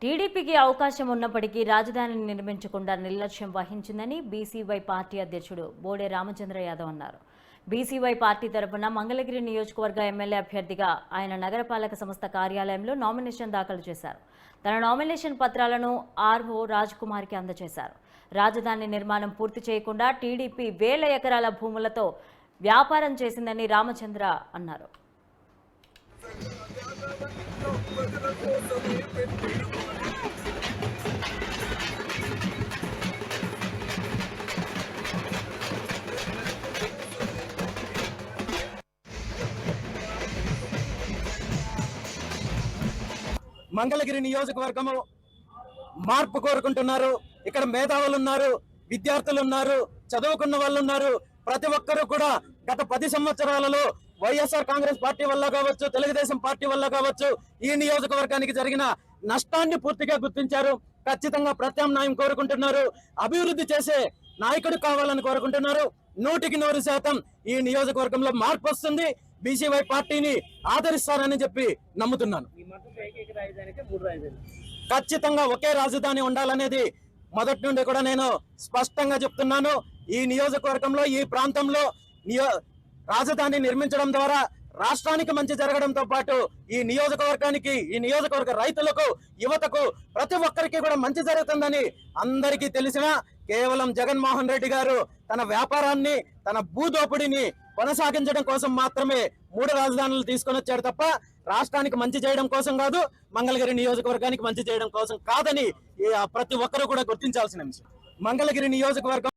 టీడీపీకి అవకాశం ఉన్నప్పటికీ రాజధానిని నిర్మించకుండా నిర్లక్ష్యం వహించిందని బీసీవై పార్టీ అధ్యక్షుడు బోడే రామచంద్ర యాదవ్ అన్నారు. బీసీవై పార్టీ తరఫున మంగళగిరి నియోజకవర్గ ఎమ్మెల్యే అభ్యర్థిగా ఆయన నగరపాలక సంస్థ కార్యాలయంలో నామినేషన్ దాఖలు చేశారు. తన నామినేషన్ పత్రాలను ఆర్ఓ రాజ్ కుమార్కి అందజేశారు. రాజధాని నిర్మాణం పూర్తి చేయకుండా టీడీపీ వేల ఎకరాల భూములతో వ్యాపారం చేసిందని రామచంద్ర అన్నారు. మంగళగిరి నియోజకవర్గము మార్పు కోరుకుంటున్నారు. ఇక్కడ మేధావులు ఉన్నారు, విద్యార్థులు ఉన్నారు, చదువుకున్న వాళ్ళు ఉన్నారు. ప్రతి ఒక్కరూ కూడా గత 10 సంవత్సరాలలో వైఎస్ఆర్ కాంగ్రెస్ పార్టీ వల్ల కావచ్చు, తెలుగుదేశం పార్టీ వల్ల కావచ్చు, ఈ నియోజకవర్గానికి జరిగిన నష్టాన్ని పూర్తిగా గుర్తించారు. ఖచ్చితంగా ప్రత్యామ్నాయం కోరుకుంటున్నారు. అభివృద్ధి చేసే నాయకుడు కావాలని కోరుకుంటున్నారు. 100% ఈ నియోజకవర్గంలో మార్పు వస్తుంది. బీసీవై పార్టీని ఆదరిస్తారని చెప్పి నమ్ముతున్నాను. ఖచ్చితంగా ఒకే రాజధాని ఉండాలనేది మొదటి నుండి కూడా నేను స్పష్టంగా చెప్తున్నాను. ఈ నియోజకవర్గంలో, ఈ ప్రాంతంలో రాజధాని నిర్మించడం ద్వారా రాష్ట్రానికి మంచి జరగడంతో పాటు ఈ నియోజకవర్గానికి, ఈ నియోజకవర్గ రైతులకు, యువతకు, ప్రతి ఒక్కరికి కూడా మంచి జరుగుతుందని అందరికీ తెలిసిన కేవలం జగన్మోహన్ రెడ్డి గారు తన వ్యాపారాన్ని, తన భూదోపిడిని కొనసాగించడం కోసం మాత్రమే 3 రాజధానులు తీసుకొని వచ్చాడు తప్ప రాష్ట్రానికి మంచి చేయడం కోసం కాదు, మంగళగిరి నియోజకవర్గానికి మంచి చేయడం కోసం కాదని ప్రతి ఒక్కరూ కూడా గుర్తించాల్సిన విషయం. మంగళగిరి నియోజకవర్గం